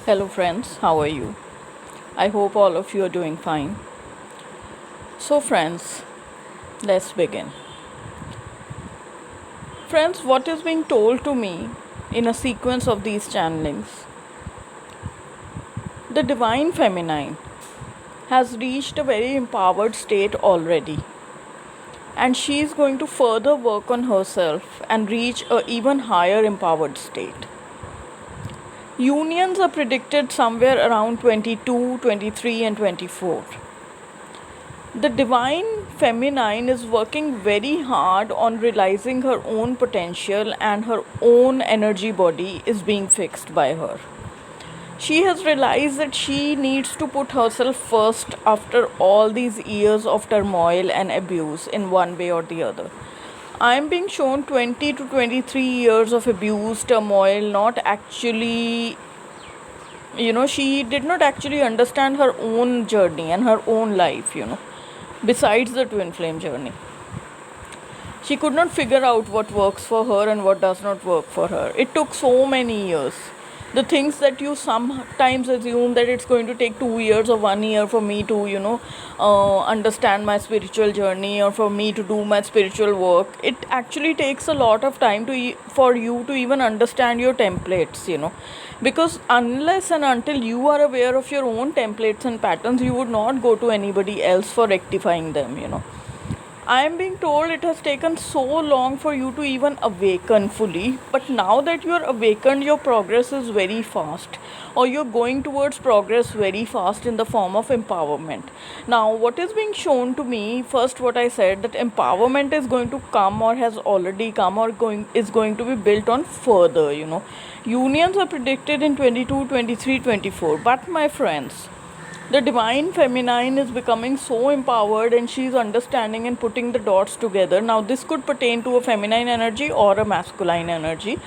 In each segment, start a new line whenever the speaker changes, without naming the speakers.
Hello, friends, how are you? I hope all of you are doing fine. So, friends, let's begin. Friends, what is being told to me in a sequence of these channelings? The Divine Feminine has reached a very empowered state already, and she is going to further work on herself and reach a even higher empowered state. Unions are predicted somewhere around 22, 23, and 24. The divine feminine is working very hard on realizing her own potential, and her own energy body is being fixed by her. She has realized that she needs to put herself first after all these years of turmoil and abuse in one way or the other. I am being shown 20 to 23 years of abuse, turmoil, not actually, she did not actually understand her own journey and her own life. Besides the twin flame journey, she could not figure out what works for her and what does not work for her. It took so many years. The things that you sometimes assume that it's going to take 2 years or 1 year for me to, understand my spiritual journey, or for me to do my spiritual work, it actually takes a lot of time for you to even understand your templates. Because unless and until you are aware of your own templates and patterns, you would not go to anybody else for rectifying them. I am being told it has taken so long for you to even awaken fully, but now that you are awakened, your progress is very fast, or you're going towards progress very fast in the form of empowerment. Now, what is being shown to me, first, what I said, that empowerment is going to come, or has already come, or is going to be built on further. Unions are predicted in 22, 23, 24, but my friends, the divine feminine is becoming so empowered, and she is understanding and putting the dots together. Now, this could pertain to a feminine energy or a masculine energy.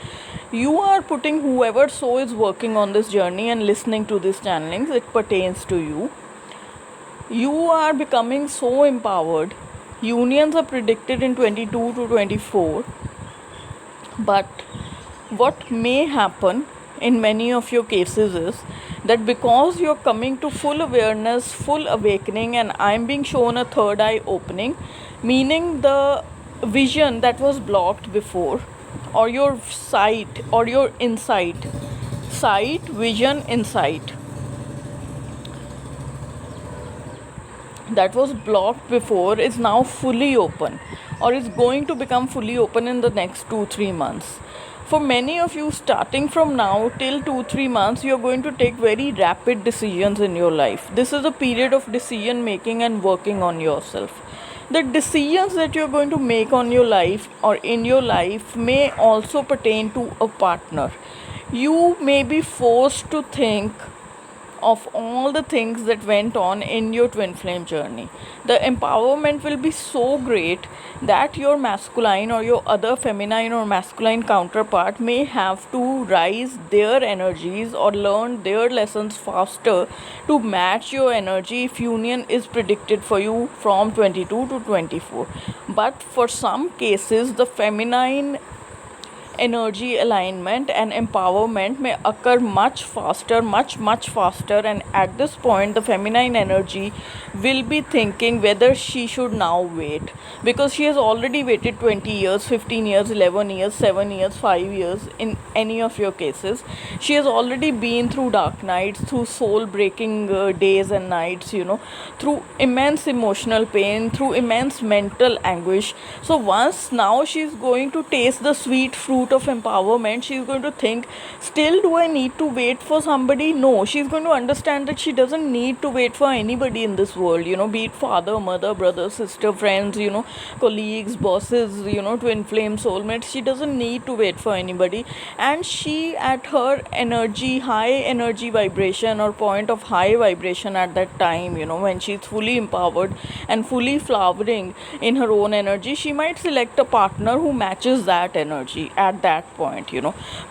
You are putting whoever so is working on this journey and listening to these channelings, it pertains to you. You are becoming so empowered. Unions are predicted in 22 to 24. But what may happen in many of your cases is that because you're coming to full awareness, full awakening, and I'm being shown a third eye opening, meaning the vision that was blocked before, or your sight, or your insight, sight, vision, insight, that was blocked before is now fully open, or is going to become fully open in the next 2-3 months. For many of you, starting from now till 2-3 months, you are going to take very rapid decisions in your life. This is a period of decision making and working on yourself. The decisions that you're going to make on your life or in your life may also pertain to a partner. You may be forced to think of all the things that went on in your twin flame journey. The empowerment will be so great that your masculine or your other feminine or masculine counterpart may have to rise their energies or learn their lessons faster to match your energy if union is predicted for you from 22 to 24. But for some cases, the feminine energy alignment and empowerment may occur much faster, much faster, and at this point the feminine energy will be thinking whether she should now wait, because she has already waited 20 years, 15 years, 11 years, 7 years, 5 years. In any of your cases, she has already been through dark nights, through soul breaking days and nights, through immense emotional pain, through immense mental anguish. So once now she's going to taste the sweet fruit of empowerment, she's going to think, still do I need to wait for somebody? No, she's going to understand that she doesn't need to wait for anybody in this world, be it father, mother, brother, sister, friends, colleagues, bosses, twin flame, soulmates. She doesn't need to wait for anybody, and she, at her energy, high energy vibration or point of high vibration at that time, when she's fully empowered and fully flowering in her own energy, she might select a partner who matches that energy at at that point,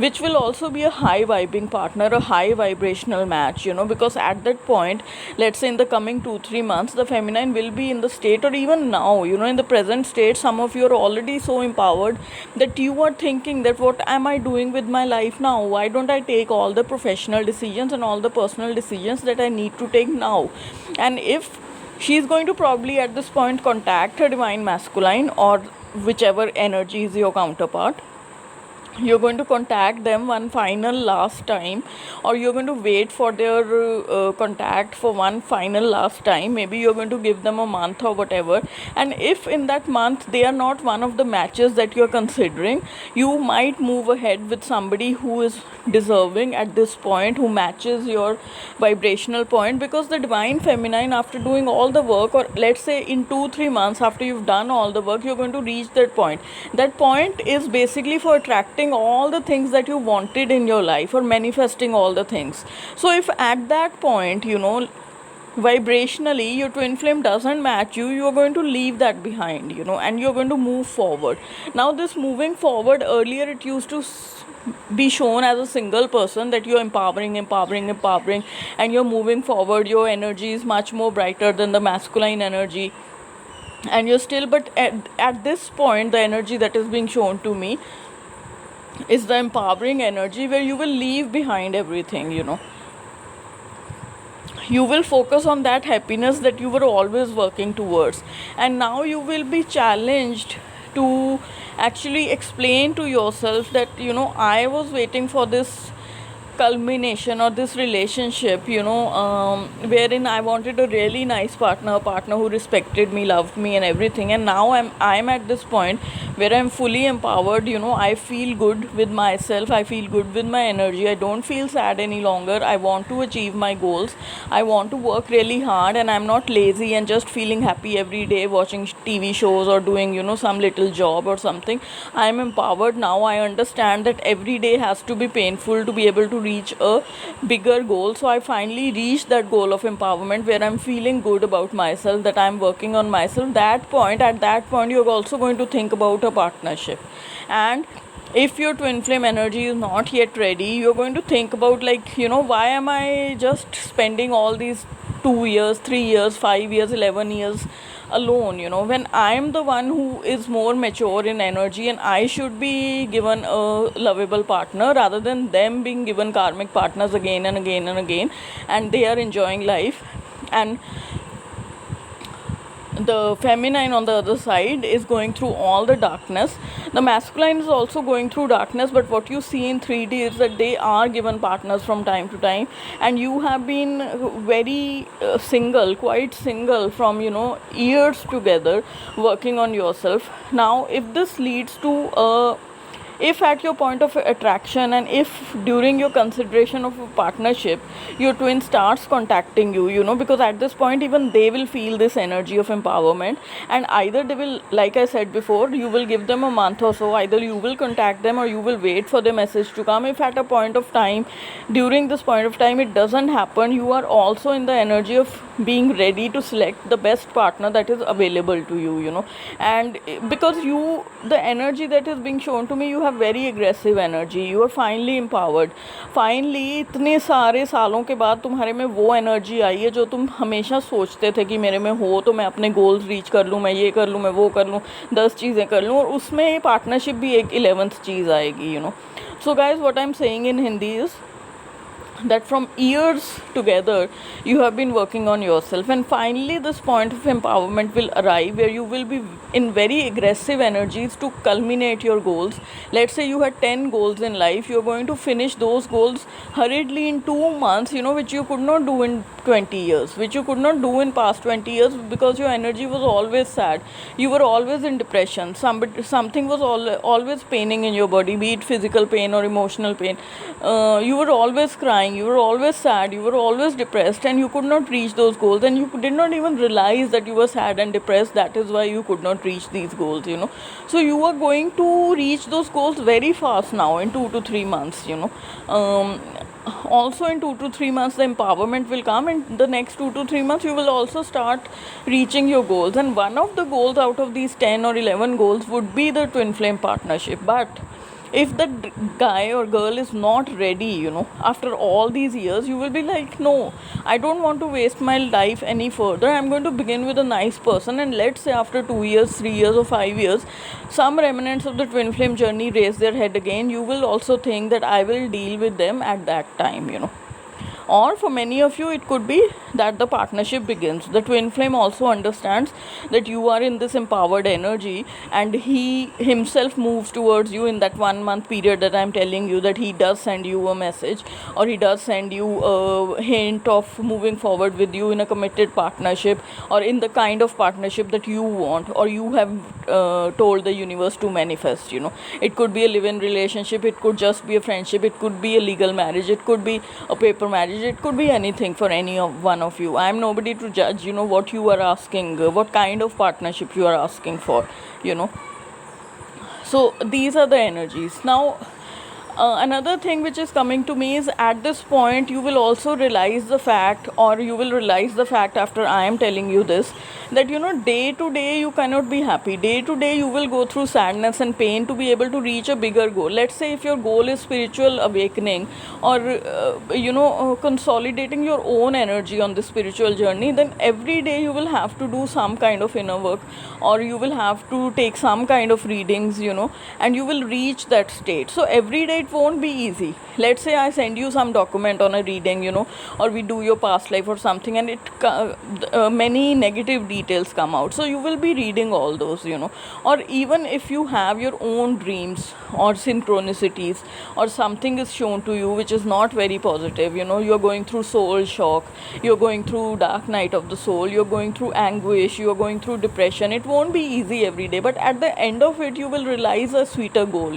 which will also be a high vibing partner, a high vibrational match, because at that point, let's say in the coming 2-3 months, the feminine will be in the state, or even now, in the present state, some of you are already so empowered that you are thinking that what am I doing with my life now? Why don't I take all the professional decisions and all the personal decisions that I need to take now? And if she's going to probably at this point contact her divine masculine, or whichever energy is your counterpart, you're going to contact them one final last time, or you're going to wait for their contact for one final last time. Maybe you're going to give them a month or whatever, and if in that month they are not one of the matches that you're considering, you might move ahead with somebody who is deserving at this point, who matches your vibrational point, because the divine feminine, after doing all the work, or let's say in 2-3 months after you've done all the work, you're going to reach that point. That point is basically for attracting all the things that you wanted in your life, or manifesting all the things. So if at that point, vibrationally your twin flame doesn't match you, you're going to leave that behind, and you're going to move forward. Now this moving forward, earlier it used to be shown as a single person, that you're empowering, and you're moving forward, your energy is much more brighter than the masculine energy, and you're still, but at this point, the energy that is being shown to me is the empowering energy, where you will leave behind everything. You will focus on that happiness that you were always working towards, and now you will be challenged to actually explain to yourself that I was waiting for this culmination, or this relationship, wherein I wanted a really nice partner, a partner who respected me, loved me, and everything. And now I'm at this point where I'm fully empowered. I feel good with myself. I feel good with my energy. I don't feel sad any longer. I want to achieve my goals. I want to work really hard, and I'm not lazy and just feeling happy every day watching TV shows or doing some little job or something. I'm empowered now. I understand that every day has to be painful to be able to reach a bigger goal. So I finally reached that goal of empowerment, where I'm feeling good about myself, that I'm working on myself. At that point, you're also going to think about a partnership. And if your twin flame energy is not yet ready, you're going to think about, why am I just spending all these 2 years, 3 years, 5 years, 11 years alone, when I'm the one who is more mature in energy, and I should be given a lovable partner, rather than them being given karmic partners again and again and again, and they are enjoying life. And the feminine on the other side is going through all the darkness. The masculine is also going through darkness, but what you see in 3D is that they are given partners from time to time, and you have been very quite single from years together, working on yourself. Now if this leads to if at your point of attraction, and if during your consideration of a partnership, your twin starts contacting you, because at this point even they will feel this energy of empowerment, and either they will, like I said before, you will give them a month or so, either you will contact them or you will wait for the message to come. If at a point of time, during this point of time, it doesn't happen, you are also in the energy of being ready to select the best partner that is available to you, and because the energy that is being shown to me, you have very aggressive energy, you are finally empowered. Finally इतने सारे सालों के बाद तुम्हारे में वो energy आई है जो तुम हमेशा सोचते थे कि मेरे में हो तो मैं अपने गोल्स रीच कर लूँ, मैं ये कर लूँ, मैं वो कर लूँ, 10 चीज़ें कर लूँ, और उसमें पार्टनरशिप भी एक 11th चीज़ आएगी. So guys, what I'm saying in Hindi is that from years together you have been working on yourself, and finally this point of empowerment will arrive, where you will be in very aggressive energies to culminate your goals. Let's say you had 10 goals in life, you're going to finish those goals hurriedly in 2 months, which you could not do in 20 years, which you could not do in past 20 years, because your energy was always sad, you were always in depression, something was always paining in your body, be it physical pain or emotional pain, you were always crying, you were always sad, you were always depressed, and you could not reach those goals, and you did not even realize that you were sad and depressed. That is why you could not reach these goals. So you are going to reach those goals very fast now in 2 to 3 months. Also in 2 to 3 months the empowerment will come, and the next 2 to 3 months you will also start reaching your goals, and one of the goals out of these 10 or 11 goals would be the twin flame partnership. But If the guy or girl is not ready, after all these years, you will be like, no, I don't want to waste my life any further. I'm going to begin with a nice person, and let's say after 2 years, 3 years, or 5 years, some remnants of the twin flame journey raise their head again. You will also think that I will deal with them at that time. Or for many of you, it could be that the partnership begins. The twin flame also understands that you are in this empowered energy, and he himself moves towards you in that 1 month period that I'm telling you, that he does send you a message, or he does send you a hint of moving forward with you in a committed partnership, or in the kind of partnership that you want, or you have told the universe to manifest. It could be a live-in relationship, it could just be a friendship, it could be a legal marriage, it could be a paper marriage, it could be anything for any of one of you. I am nobody to judge what you are asking, what kind of partnership you are asking for. So these are the energies. Now another thing which is coming to me is, at this point you will also realize the fact, or you will realize the fact after I am telling you this, that day to day you cannot be happy. Day to day you will go through sadness and pain to be able to reach a bigger goal. Let's say if your goal is spiritual awakening, or consolidating your own energy on this spiritual journey, then every day you will have to do some kind of inner work, or you will have to take some kind of readings, and you will reach that state. So every day it won't be easy. Let's say I send you some document on a reading, or we do your past life or something, and many negative details come out. So you will be reading all those, or even if you have your own dreams or synchronicities, or something is shown to you which is not very positive, you're going through soul shock, you're going through dark night of the soul, you're going through anguish, you're going through depression. It won't be easy every day, but at the end of it you will realize a sweeter goal.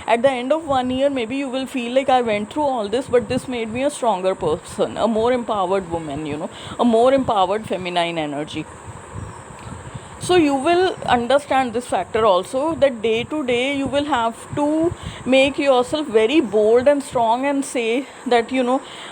At the end of 1 year, maybe you will feel like, I went through all this, but this made me a stronger person, a more empowered woman, a more empowered feminine energy. So you will understand this factor also, that day to day you will have to make yourself very bold and strong, and say that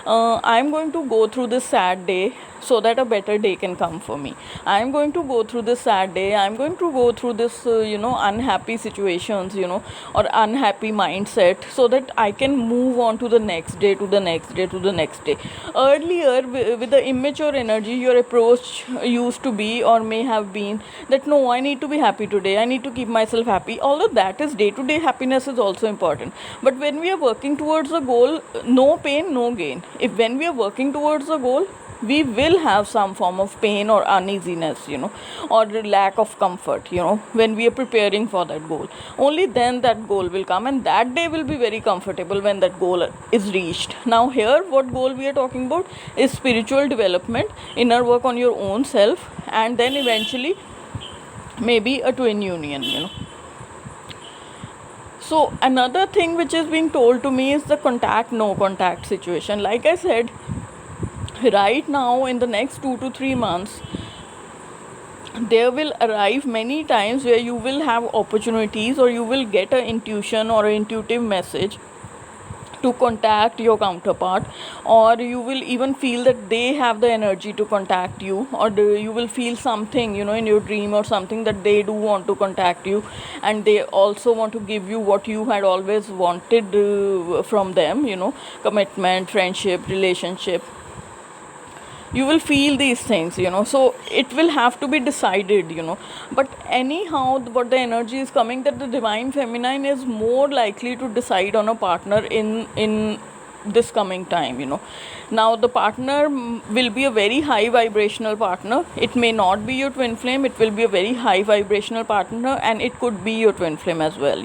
I'm going to go through this sad day so that a better day can come for me. I'm going to go through this sad day, I'm going to go through this unhappy situations, or unhappy mindset, so that I can move on to the next day, to the next day, to the next day. Earlier, with the immature energy, your approach used to be, or may have been, that no, I need to be happy today, I need to keep myself happy. Although that is day to day happiness is also important, but when we are working towards a goal, no pain, no gain. If when we are working towards a goal, we will have some form of pain or uneasiness, or lack of comfort, when we are preparing for that goal. Only then that goal will come, and that day will be very comfortable when that goal is reached. Now here, what goal we are talking about is spiritual development, inner work on your own self, and then eventually maybe a twin union. So another thing which is being told to me is the contact, no contact situation. Like I said, right now in the next 2 to 3 months, there will arrive many times where you will have opportunities, or you will get an intuition or an intuitive message to contact your counterpart, or you will even feel that they have the energy to contact you, or you will feel something in your dream or something, that they do want to contact you, and they also want to give you what you had always wanted from them, commitment, friendship, relationship. You will feel these things, so it will have to be decided, but anyhow, what the energy is coming, that the divine feminine is more likely to decide on a partner in this coming time. Now the partner will be a very high vibrational partner. It may not be your twin flame, it will be a very high vibrational partner, and it could be your twin flame as well.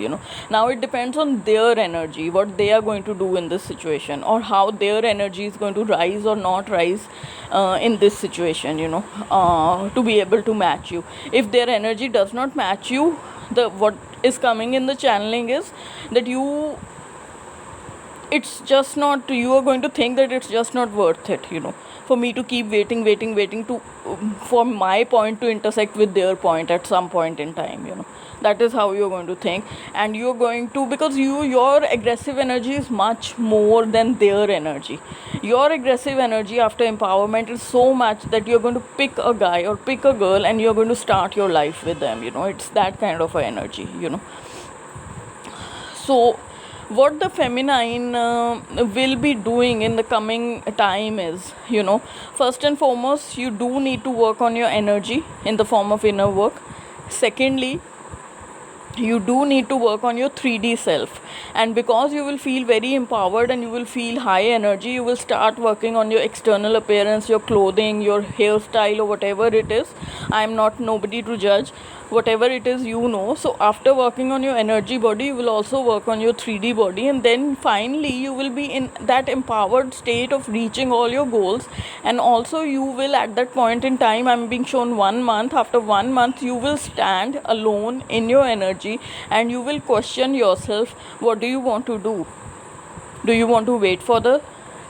Now it depends on their energy, what they are going to do in this situation, or how their energy is going to rise or not rise in this situation, to be able to match you. If their energy does not match you, what is coming in the channeling is that it's just not, you are going to think that it's just not worth it, for me to keep waiting to for my point to intersect with their point at some point in time. That is how you're going to think, and you're going to, because your aggressive energy is much more than their energy. Your aggressive energy after empowerment is so much that you're going to pick a guy or pick a girl, and you're going to start your life with them. It's that kind of a energy. So what the feminine will be doing in the coming time is, first and foremost, you do need to work on your energy in the form of inner work. Secondly, you do need to work on your 3D self, and because you will feel very empowered and you will feel high energy, you will start working on your external appearance, your clothing, your hairstyle, or whatever it is. I am not nobody to judge. Whatever it is, so after working on your energy body, you will also work on your 3D body, and then finally you will be in that empowered state of reaching all your goals. And also you will, at that point in time, I'm being shown 1 month, after 1 month you will stand alone in your energy, and you will question yourself, what do you want to do? Do you want to wait for the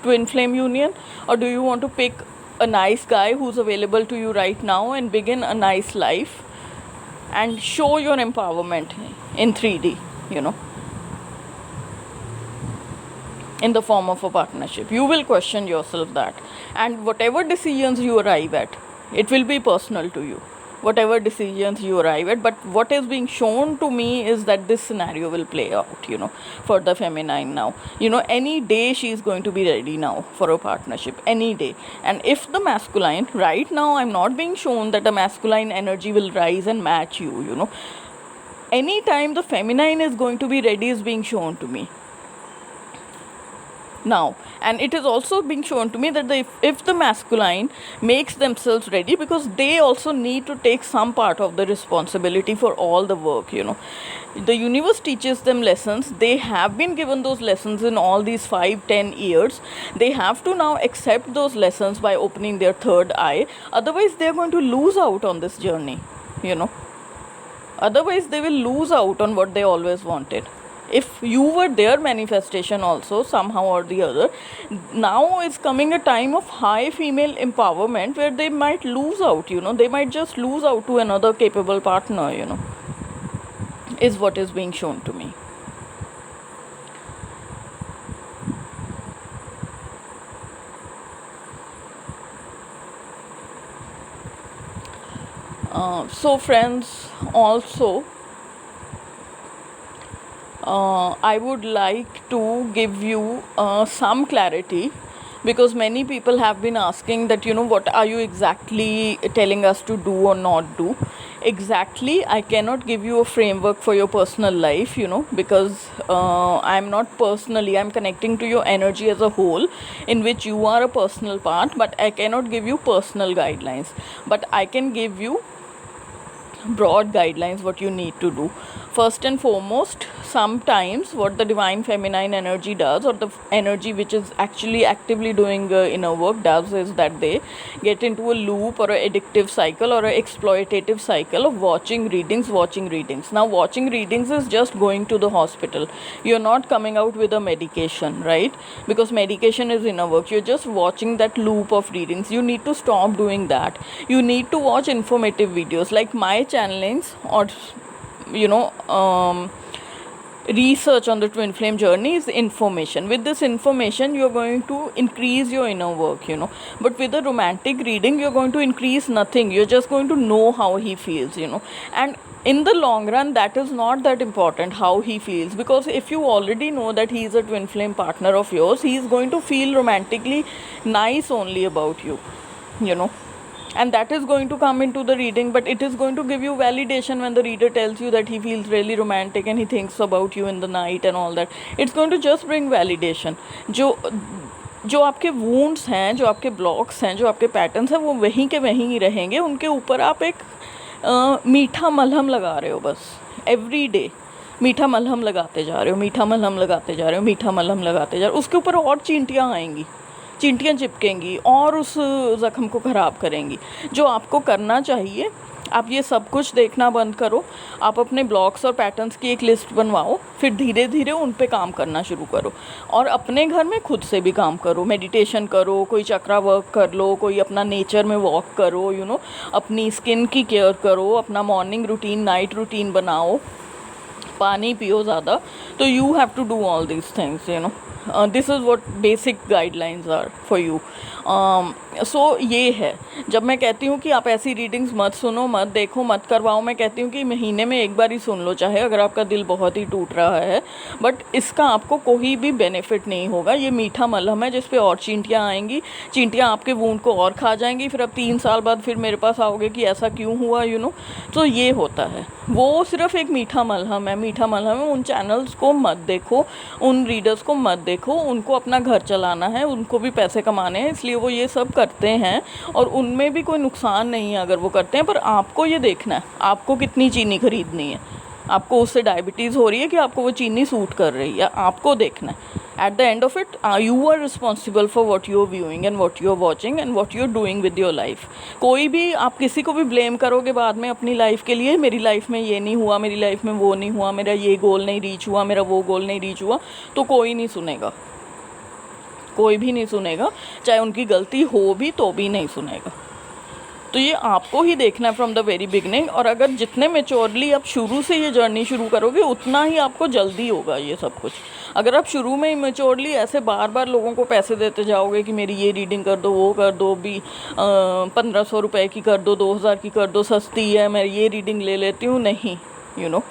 twin flame union, or do you want to pick a nice guy who's available to you right now and begin a nice life and show your empowerment in 3D, in the form of a partnership? You will question yourself that, and whatever decisions you arrive at, it will be personal to you, whatever decisions you arrive at. But what is being shown to me is that this scenario will play out, for the feminine now. Any day she is going to be ready now for a partnership, any day. And if the masculine, right now I'm not being shown that the masculine energy will rise and match you, anytime the feminine is going to be ready is being shown to me now. And it is also being shown to me that if the masculine makes themselves ready, because they also need to take some part of the responsibility for all the work, the universe teaches them lessons. They have been given those lessons in all these 5-10 years. They have to now accept those lessons by opening their third eye. Otherwise they are going to lose out on this journey, otherwise they will lose out on what they always wanted. If you were their manifestation also, somehow or the other, now is coming a time of high female empowerment where they might lose out, they might just lose out to another capable partner, is what is being shown to me. So friends, also I would like to give you some clarity, because many people have been asking that, what are you exactly telling us to do or not do. Exactly, I cannot give you a framework for your personal life, because I'm not personally, I'm connecting to your energy as a whole, in which you are a personal part, but I cannot give you personal guidelines. But I can give you broad guidelines what you need to do. First and foremost, sometimes what the divine feminine energy does, or the energy which is actually actively doing inner work does, is that they get into a loop or an addictive cycle or an exploitative cycle of watching readings. Now watching readings is just going to the hospital. You're not coming out with a medication, right? Because medication is inner work. You're just watching that loop of readings. You need to stop doing that. You need to watch informative videos like my channelings, or research on the twin flame journey is information. With this information, you're going to increase your inner work, but with a romantic reading, you're going to increase nothing. You're just going to know how he feels, and in the long run, that is not that important how he feels, because if you already know that he is a twin flame partner of yours, he is going to feel romantically nice only about you, and that is going to come into the reading. But it is going to give you validation when the reader tells you that he feels really romantic and he thinks about you in the night and all that. It's going to just bring validation. जो आपके wounds हैं, जो आपके blocks हैं, जो आपके patterns हैं, वो वहीं के वहीं ही रहेंगे. उनके ऊपर आप एक मीठा मलहम लगा रहे हो. बस एवरी डे मीठा मलहम लगाते जा रहे हो, मीठा मलहम लगाते जा रहे हो, मीठा मलहम लगाते जा रहे हो. उसके ऊपर और चींटियाँ आएंगी, चींटियाँ चिपकेंगी और उस ज़ख्म को ख़राब करेंगी. जो आपको करना चाहिए, आप ये सब कुछ देखना बंद करो. आप अपने ब्लॉक्स और पैटर्न्स की एक लिस्ट बनवाओ, फिर धीरे धीरे उन पे काम करना शुरू करो. और अपने घर में खुद से भी काम करो. मेडिटेशन करो, कोई चक्रा वर्क कर लो, कोई अपना नेचर में वॉक करो, अपनी स्किन की केयर करो, अपना मॉर्निंग रूटीन, नाइट रूटीन बनाओ. पानी पियो ज़्यादा. तो you have to do all these things, you know. This is what basic guidelines are for you. So ये है, जब मैं कहती हूँ कि आप ऐसी रीडिंग्स मत सुनो, मत देखो, मत करवाओ, मैं कहती हूँ कि महीने में एक बार ही सुन लो, चाहे अगर आपका दिल बहुत ही टूट रहा है, बट इसका आपको कोई भी बेनिफिट नहीं होगा. ये मीठा मलहम है जिस पे और चींटियाँ आएंगी, चींटियाँ आपके वूंड को और खा जाएंगी, फिर आप 3 साल बाद फिर मेरे पास आओगे कि ऐसा क्यों हुआ, यू नो. तो ये होता है, वो सिर्फ एक मीठा मलहम है, मीठा मलहम है. उन चैनल्स को मत देखो, उन रीडर्स को मत देखो, उनको अपना घर चलाना है, उनको भी पैसे कमाने हैं, इसलिए वो ये सब करते हैं. और उनमें भी कोई नुकसान नहीं है अगर वो करते हैं, पर आपको ये देखना है आपको कितनी चीनी खरीदनी है, आपको उससे डायबिटीज़ हो रही है कि आपको वो चीनी सूट कर रही है, आपको देखना है. At the end of it you are responsible for what you are viewing and what you are watching and what you are doing with your life. कोई भी आप किसी को भी ब्लेम करोगे बाद में अपनी लाइफ के लिए, मेरी लाइफ में ये नहीं हुआ, मेरी लाइफ में वो नहीं हुआ, मेरा ये गोल नहीं रीच हुआ, मेरा वो गोल नहीं रीच हुआ, तो कोई नहीं सुनेगा, कोई भी नहीं सुनेगा. चाहे उनकी गलती हो भी तो भी नहीं सुनेगा. तो ये आपको ही देखना है फ्रॉम द वेरी बिगनिंग. और अगर जितने मेच्योरली आप शुरू से ये जर्नी शुरू करोगे, उतना ही आपको जल्दी होगा ये सब कुछ. अगर आप शुरू में ही मेच्योरली ऐसे बार बार लोगों को पैसे देते जाओगे कि मेरी ये रीडिंग कर दो, वो कर दो, भी 1500 रुपये की कर दो, 2000 की कर दो, सस्ती है, मैं ये रीडिंग ले लेती हूँ, नहीं, यू नो.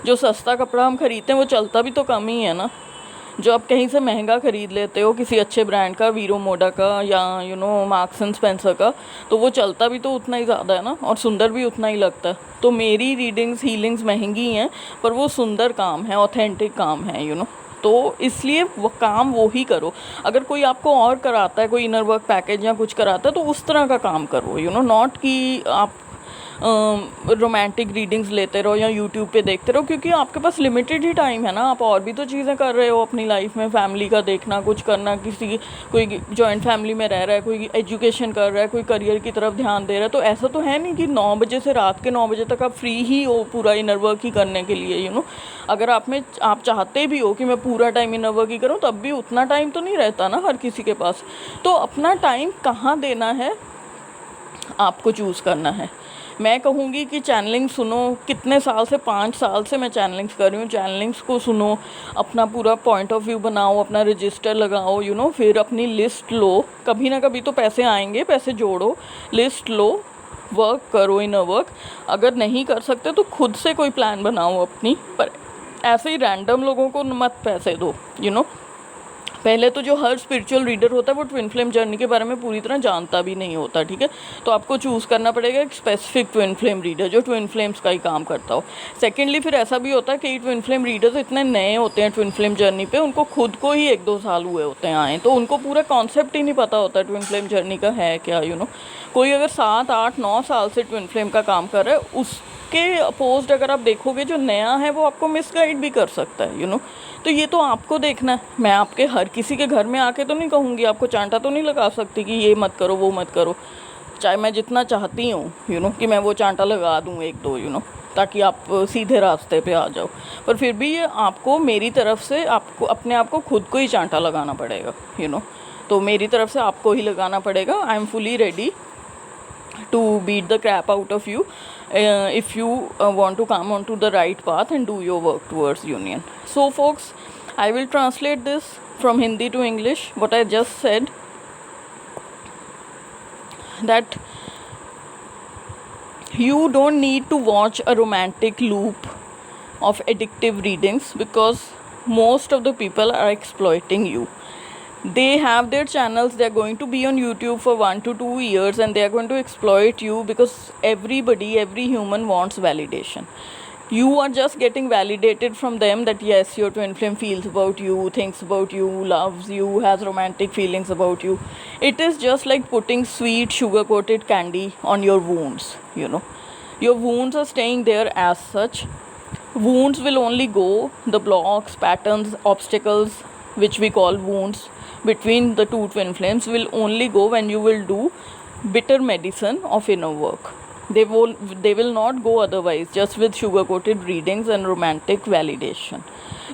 जो सस्ता कपड़ा हम खरीदते हैं वो चलता भी तो कम ही है ना. जो आप कहीं से महंगा ख़रीद लेते हो किसी अच्छे ब्रांड का, वीरो मोडा का या you know marks and Spencer का, तो वो चलता भी तो उतना ही ज़्यादा है ना, और सुंदर भी उतना ही लगता है. तो मेरी रीडिंग्स हीलिंग्स महंगी हैं, पर वो सुंदर काम है, ऑथेंटिक काम है, यू नो. तो इसलिए वो काम वो ही करो. अगर कोई आपको और कराता है, कोई इनर वर्क पैकेज या कुछ कराता है, तो उस तरह का काम करो, यू नो. नॉट कि आप रोमांटिक रीडिंग्स लेते रहो या यूट्यूब पे देखते रहो, क्योंकि आपके पास लिमिटेड ही टाइम है ना. आप और भी तो चीज़ें कर रहे हो अपनी लाइफ में, फैमिली का देखना, कुछ करना, किसी कोई जॉइंट फैमिली में रह रहा है, कोई एजुकेशन कर रहा है, कोई करियर की तरफ ध्यान दे रहा है. तो ऐसा तो है नहीं कि 9 बजे से रात के 9 बजे तक आप फ्री ही हो पूरा इनर वर्क ही करने के लिए, यू नो. अगर आप चाहते भी हो कि मैं पूरा टाइम इनर वर्क ही करूँ, तब भी उतना टाइम तो नहीं रहता ना हर किसी के पास. तो अपना टाइम कहाँ देना है आपको चूज़ करना है. मैं कहूँगी कि चैनलिंग सुनो. कितने साल से, 5 साल से मैं चैनलिंग्स कर रही हूँ. चैनलिंग्स को सुनो, अपना पूरा पॉइंट ऑफ व्यू बनाओ, अपना रजिस्टर लगाओ, यू नो. फिर अपनी लिस्ट लो. कभी ना कभी तो पैसे आएंगे, पैसे जोड़ो, लिस्ट लो, वर्क करो इनर वर्क. अगर नहीं कर सकते तो खुद से कोई प्लान बनाओ अपनी, पर ऐसे ही रैंडम लोगों को मत पैसे दो, यू नो. पहले तो जो हर स्पिरिचुअल रीडर होता है वो ट्विन फ्लेम जर्नी के बारे में पूरी तरह जानता भी नहीं होता, ठीक है. तो आपको चूज़ करना पड़ेगा एक स्पेसिफिक ट्विन फ्लेम रीडर जो ट्विन फ्लेम्स का ही काम करता हो. सेकेंडली, फिर ऐसा भी होता है कि ट्विन फ्लेम रीडर्स इतने नए होते हैं ट्विन फ्लेम जर्नी पे, उनको खुद को ही 1-2 साल हुए होते हैं आए, तो उनको पूरा कॉन्सेप्ट ही नहीं पता होता ट्विन फ्लेम जर्नी का है क्या, यू नो. कोई अगर 7, 8, 9 साल से ट्विन फ्लेम का काम कर रहा है, उसके अपोज्ड अगर आप देखोगे जो नया है वो आपको मिसगाइड भी कर सकता है, यू नो. तो ये तो आपको देखना है. मैं आपके हर किसी के घर में आके तो नहीं कहूँगी, आपको चांटा तो नहीं लगा सकती कि ये मत करो, वो मत करो, चाहे मैं जितना चाहती हूँ, यू नो, कि मैं वो चांटा लगा दूँ 1-2, यू नो, ताकि आप सीधे रास्ते पे आ जाओ. पर फिर भी ये आपको मेरी तरफ से आपको अपने आप को खुद को ही चांटा लगाना पड़ेगा, यू नो. तो मेरी तरफ से आपको ही लगाना पड़ेगा. I am fully ready to beat the crap out of you if you want to come onto the right path and do your work towards union. So folks, I will translate this from Hindi to English, what I just said, that you don't need to watch a romantic loop of addictive readings, because most of the people are exploiting you. They have their channels, they are going to be on YouTube for 1 to 2 years, and they are going to exploit you, because every human wants validation. You are just getting validated from them that yes, your twin flame feels about you, thinks about you, loves you, has romantic feelings about you. It is just like putting sweet sugar coated candy on your wounds, you know. Your wounds are staying there as such. Wounds will only go, the blocks, patterns, obstacles which we call wounds between the two twin flames will only go when you will do bitter medicine of inner work. They will not go otherwise, just with sugar coated readings and romantic validation.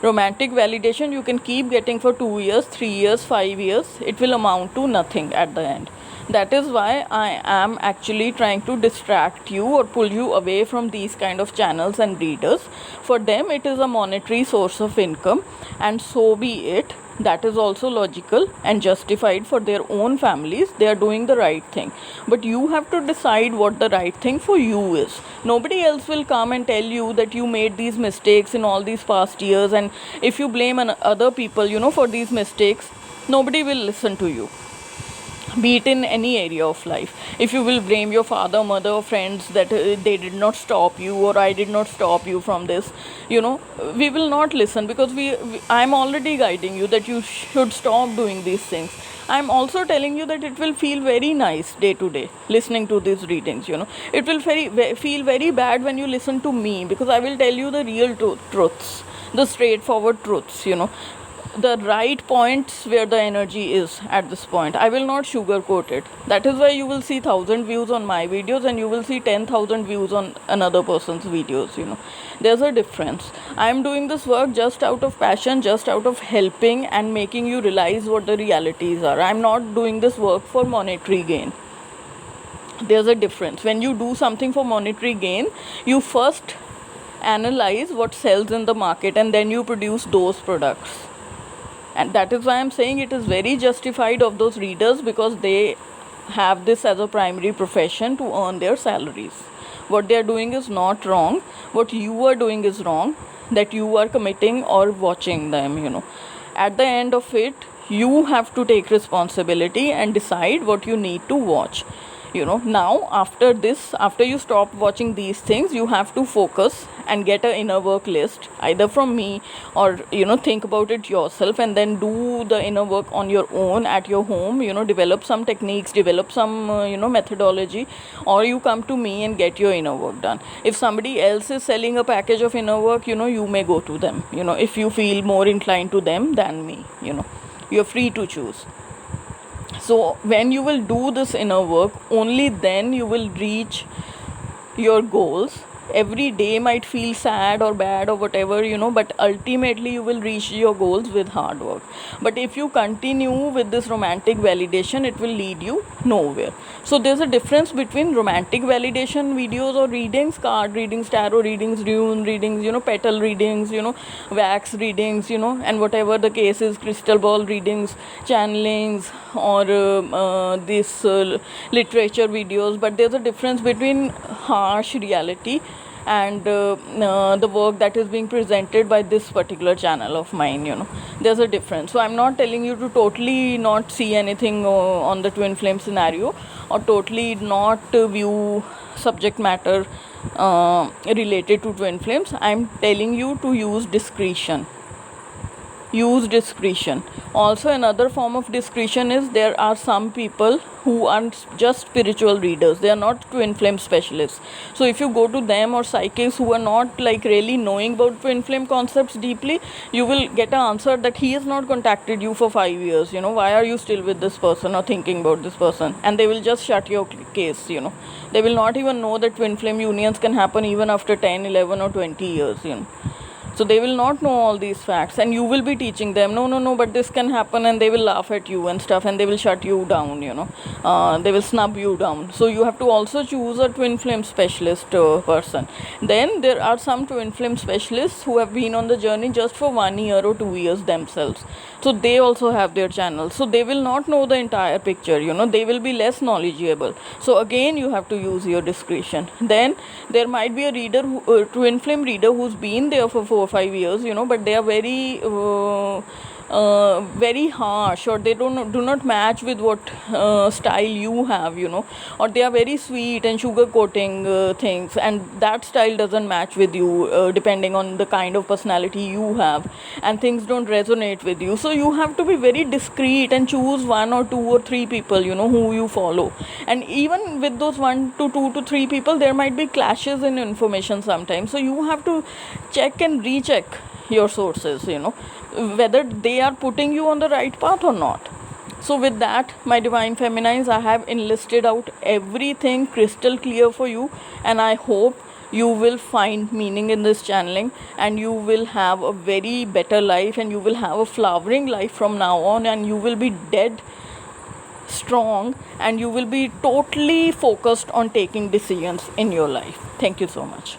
Romantic validation you can keep getting for 2 years, 3 years, 5 years. It will amount to nothing at the end. That is why I am actually trying to distract you or pull you away from these kind of channels and readers. For them it is a monetary source of income, and so be it. That is also logical and justified for their own families. They are doing the right thing, but you have to decide what the right thing for you is. Nobody else will come and tell you that you made these mistakes in all these past years, and if you blame other people for these mistakes, nobody will listen to you, be it in any area of life. If you will blame your father, mother, or friends that they did not stop you, or I did not stop you from this, we will not listen, because I'm already guiding you that you should stop doing these things. I'm also telling you that it will feel very nice day to day listening to these readings. It will feel very bad when you listen to me, because I will tell you the real truths, the straightforward truths, the right points where the energy is at this point. I will not sugarcoat it. That is why you will see 1,000 views on my videos and you will see 10,000 views on another person's videos. There's a difference. I am doing this work just out of passion, just out of helping and making you realize what the realities are. I'm not doing this work for monetary gain. There's a difference. When you do something for monetary gain, you first analyze what sells in the market and then you produce those products. And that is why I'm saying it is very justified of those readers, because they have this as a primary profession to earn their salaries. What they are doing is not wrong. What you are doing is wrong, that you are committing or watching them. At the end of it, you have to take responsibility and decide what you need to watch. Now after you stop watching these things, you have to focus and get an inner work list, either from me or think about it yourself, and then do the inner work on your own at your home. Develop some techniques, develop some methodology, or you come to me and get your inner work done. If somebody else is selling a package of inner work, you may go to them, if you feel more inclined to them than me. You're free to choose. So when you will do this inner work, only then you will reach your goals. Every day might feel sad or bad or whatever, but ultimately you will reach your goals with hard work. But if you continue with this romantic validation, it will lead you nowhere. So there's a difference between romantic validation videos or readings, card readings, tarot readings, rune readings, petal readings, wax readings, and whatever the case is, crystal ball readings, channelings, or literature videos. But there's a difference between harsh reality and the work that is being presented by this particular channel of mine. There's a difference. So I'm not telling you to totally not see anything on the twin flame scenario, or totally not view subject matter related to twin flames. I'm telling you to use discretion. Also, another form of discretion is, there are some people who are just spiritual readers. They are not twin flame specialists. So if you go to them, or psychics who are not really knowing about twin flame concepts deeply, you will get an answer that he has not contacted you for 5 years. Why are you still with this person or thinking about this person? And they will just shut your case. They will not even know that twin flame unions can happen even after 10, 11 or 20 years. So they will not know all these facts, and you will be teaching them, no, but this can happen, and they will laugh at you and stuff, and they will shut you down, they will snub you down. So you have to also choose a twin flame specialist person. Then there are some twin flame specialists who have been on the journey just for 1 year or 2 years themselves. So they also have their channels. So they will not know the entire picture, they will be less knowledgeable. So again, you have to use your discretion. Then there might be a reader, twin flame reader, who's been there for 4 or 5 years, but they are very harsh, or they do not match with what style you have, or they are very sweet and sugar coating things, and that style doesn't match with you, depending on the kind of personality you have, and things don't resonate with you. So you have to be very discreet and choose 1 or 2 or 3 people, who you follow. And even with those 1 to 2 to 3 people, there might be clashes in information sometimes. So you have to check and recheck your sources, whether they are putting you on the right path or not. So with that, my divine feminines, I have enlisted out everything crystal clear for you, and I hope you will find meaning in this channeling, and you will have a very better life, and you will have a flowering life from now on, and you will be dead strong, and you will be totally focused on taking decisions in your life. Thank you so much.